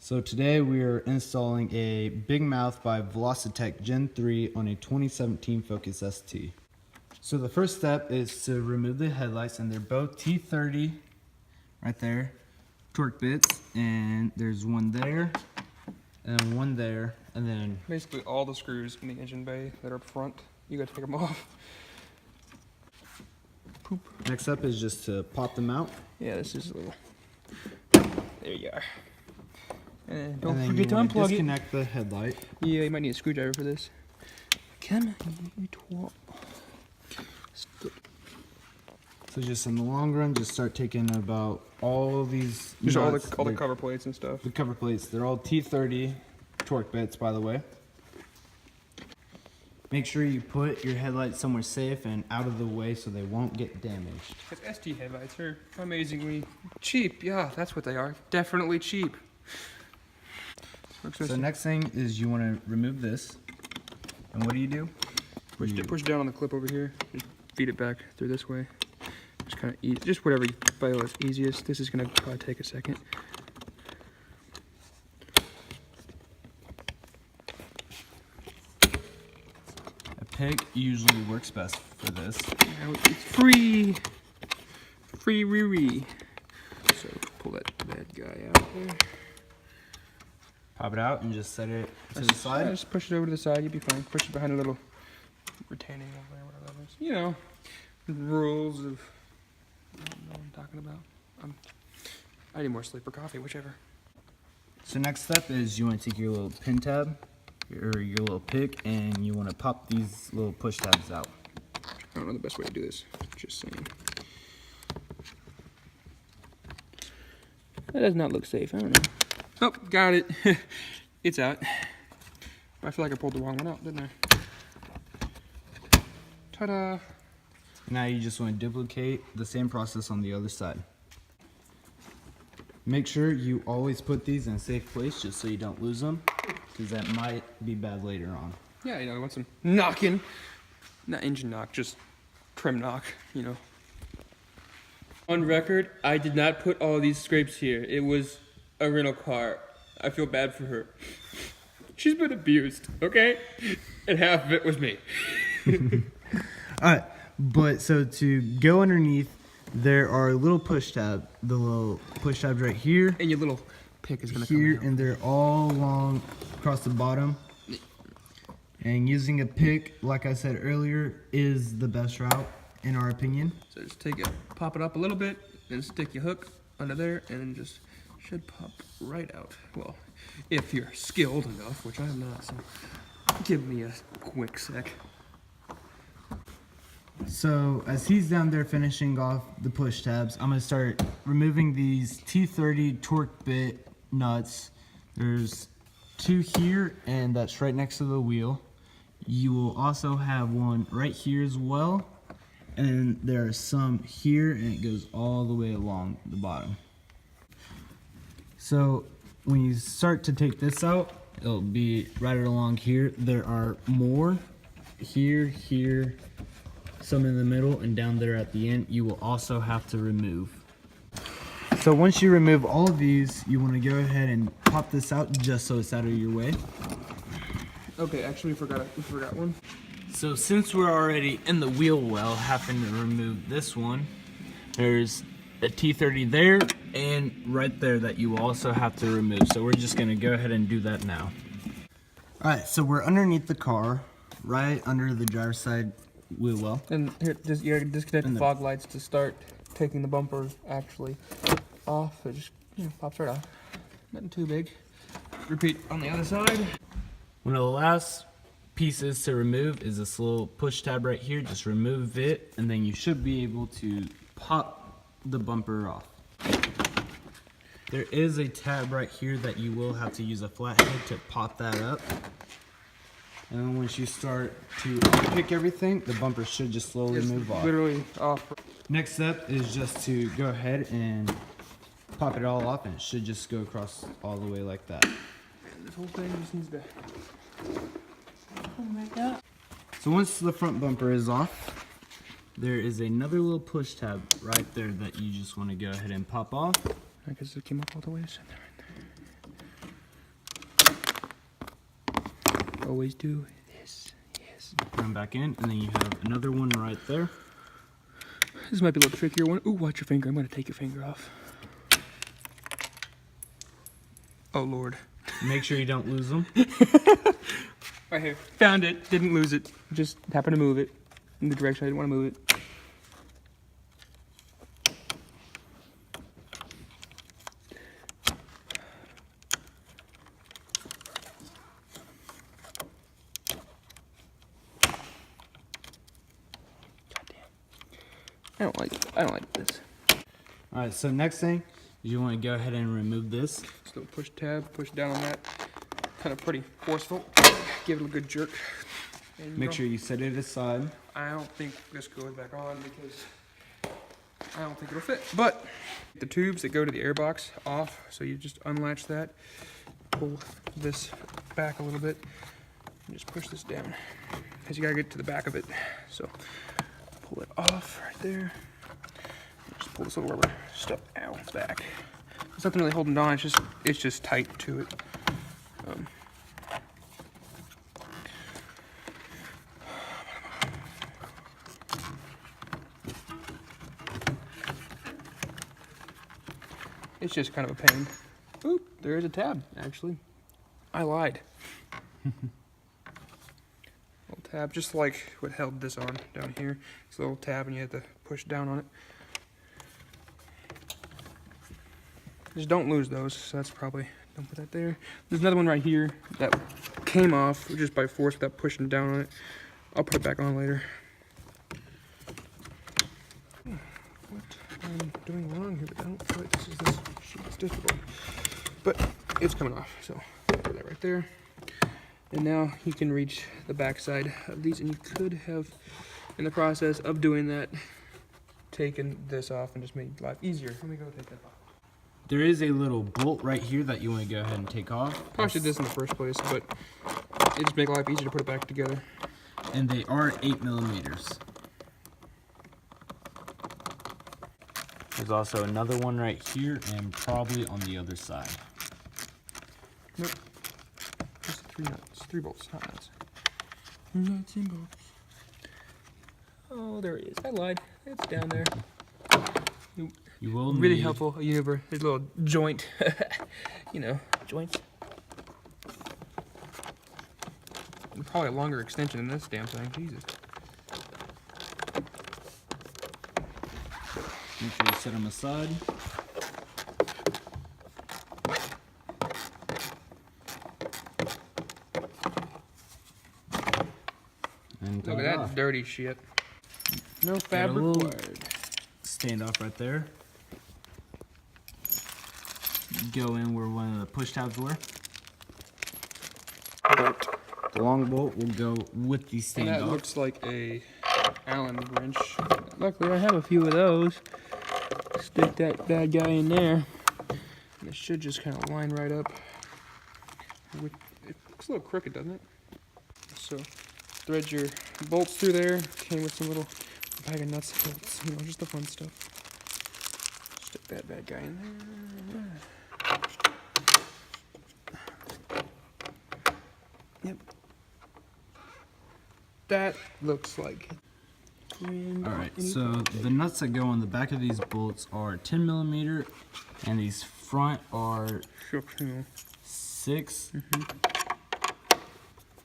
So today we are installing a Big Mouth by Velossa Gen 3 on a 2017 Focus ST. So the first step is to remove the headlights, and they're both T30 right there, torque bits, and there's one there and one there, and then basically all the screws in the engine bay that are up front, you gotta take them off. Poop. Next up is just to pop them out. Yeah, this is a little, there you are. And Don't forget to unplug it. Disconnect the headlight. Yeah, you might need a screwdriver for this. Come on, you twat. So just in the long run, just start taking about all of these Just nuts. all the cover plates and stuff. The cover plates, they're all T30 torque bits, by the way. Make sure you put your headlights somewhere safe and out of the way so they won't get damaged. Because ST headlights are amazingly cheap. Yeah, that's what they are. Definitely cheap. So next thing is you want to remove this. And what do? Push down on the clip over here. Just feed it back through this way. Just kind of easy. Just whatever you feel is easiest. This is going to probably take a second. A pick usually works best for this. Now it's free. Free ree. So pull that bad guy out there. Pop it out and just set it to the side. Just push it over to the side, you'll be fine. Push it behind a little retaining wall there, whatever that is. You know, the rules of, I don't know what I'm talking about. I need more sleep or coffee, whichever. So next step is you want to take your little pin tab, or your little pick, and you want to pop these little push tabs out. I don't know the best way to do this, just saying. That does not look safe, I don't know. Oh, got it. It's out. I feel like I pulled the wrong one out, didn't I? Ta-da! Now you just want to duplicate the same process on the other side. Make sure you always put these in a safe place just so you don't lose them, because that might be bad later on. Yeah, you know, I want some knocking. Not engine knock, just trim knock, you know. On record, I did not put all these scrapes here. It was a rental car. I feel bad for her. She's been abused, okay? And half of it was me. Alright, but so to go underneath, there are little push tabs. The little push tabs right here. And your little pick is gonna here, come out. and they're all along across the bottom. And using a pick, like I said earlier, is the best route in our opinion. So just take it, pop it up a little bit, and stick your hook under there, and then just should pop right out. Well, if you're skilled enough, which I'm not, so give me a quick sec. So as he's down there finishing off the push tabs, I'm gonna start removing these T30 torque bit nuts. There's two here, and that's right next to the wheel. You will also have one right here as well, and there are some here, and it goes all the way along the bottom. So when you start to take this out, it'll be right along here. There are more here, some in the middle, and down there at the end. You will also have to remove. So once you remove all of these, you want to go ahead and pop this out just so it's out of your way. Okay, actually we forgot one. So since we're already in the wheel well, having to remove this one, there's a T30 there and right there that you also have to remove. So we're just gonna go ahead and do that now. All right, so we're underneath the car, right under the driver's side wheel well. And here, you already disconnect the fog lights to start taking the bumper actually off. It just pops right off. Nothing too big. Repeat on the other side. One of the last pieces to remove is this little push tab right here. Just remove it, and then you should be able to pop the bumper off. There is a tab right here that you will have to use a flathead to pop that up. And then once you start to pick everything, the bumper should just slowly move off. Literally off. Next step is just to go ahead and pop it all off, and it should just go across all the way like that. And this whole thing just needs to come back up. So once the front bumper is off, there is another little push tab right there that you just want to go ahead and pop off. I guess it came up all the way. So right there. Always do this. Yes. Put them back in, and then you have another one right there. This might be a little trickier one. Ooh, watch your finger. I'm gonna take your finger off. Oh Lord. Make sure you don't lose them. Right here. Found it. Didn't lose it. Just happened to move it in the direction I didn't want to move it. I don't like this. All right, so next thing is you want to go ahead and remove this. So push tab, push down on that. Kind of pretty forceful. Give it a good jerk. Make sure you set it aside. I don't think this goes back on because I don't think it'll fit. But the tubes that go to the air box off, so you just unlatch that, pull this back a little bit, and just push this down. Because you gotta get to the back of it. So pull it off right there. Just pull this little rubber stuff out back. There's nothing really holding it on. It's just tight to it. It's just kind of a pain. Oop, there is a tab, actually. I lied. Little tab, just like what held this on down here. It's a little tab and you have to push down on it. Just don't lose those, so that's probably, don't put that there. There's another one right here that came off just by force without pushing down on it. I'll put it back on later. What I'm doing wrong here, but I don't feel like this is this sheet's difficult. But it's coming off, so put that right there. And now you can reach the back side of these, and you could have, in the process of doing that, taken this off and just made life easier. Let me go take that off. There is a little bolt right here that you want to go ahead and take off. Probably did this in the first place, but it just makes life easier to put it back together. And they are 8mm. There's also another one right here and probably on the other side. Nope. Just 3 nuts. 3 bolts, not nuts. Nuts and bolts. Oh, there it is. I lied. It's down there. You will really need... helpful. There's a little joint. You know, joints. Probably a longer extension than this damn thing. Jesus. Make sure you set them aside. And look at that dirty shit. No fab required. Standoff right there. Go in where one of the push tabs were. Bolt. The long bolt will go with the standoff. And that looks like a Allen wrench. Luckily, I have a few of those. Stick that bad guy in there, and it should just kind of line right up. It looks a little crooked, doesn't it? So, thread your bolts through there. Came with some little bag of nuts, bolts, you know, just the fun stuff. Stick that bad guy in there. Yep. That looks like. Alright, so the nuts that go on the back of these bolts are 10mm, and these front are 6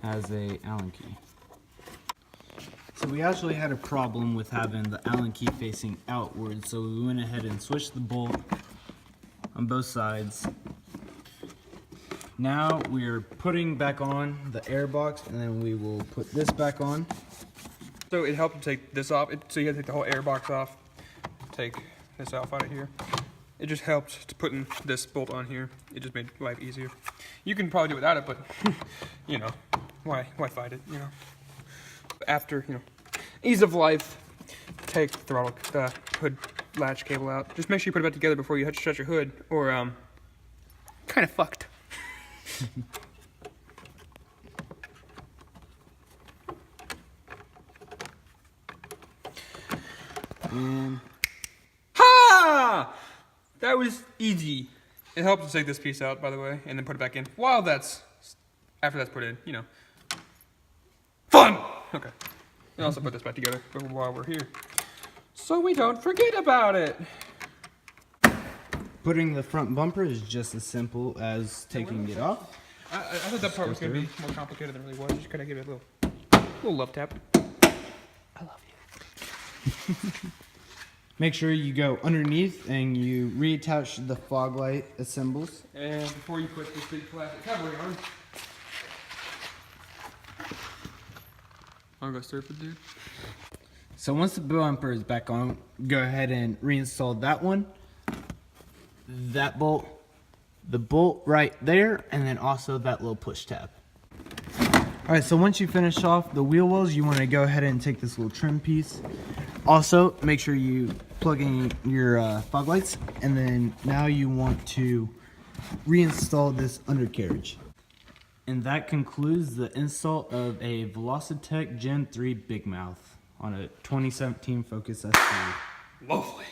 as a Allen key. So we actually had a problem with having the Allen key facing outward, so we went ahead and switched the bolt on both sides. Now we're putting back on the air box, and then we will put this back on. So it helped to take this off. So you have to take the whole air box off. Take this off out of here. It just helped to putting this bolt on here. It just made life easier. You can probably do without it, but you know, why fight it? You know. After ease of life, take the hood latch cable out. Just make sure you put it back together before you shut your hood, or kind of fucked. Ha! That was easy. It helps to take this piece out, by the way, and then put it back in. After that's put in, fun! Okay. And also put this back together while we're here, so we don't forget about it. Putting the front bumper is just as simple as taking it off. I thought that part was going to be more complicated than it really was. Just kind of give it a little love tap. I love you. Make sure you go underneath and you reattach the fog light assembles. And before you put this big plastic covering on, I'll go surf it, dude. So once the bumper is back on, go ahead and reinstall that one, that bolt, the bolt right there, and then also that little push tab. Alright, so once you finish off the wheel wells, you want to go ahead and take this little trim piece. Also, make sure you plug in your fog lights, and then now you want to reinstall this undercarriage. And that concludes the install of a Velossa Gen 3 Big Mouth on a 2017 Focus ST. Lovely.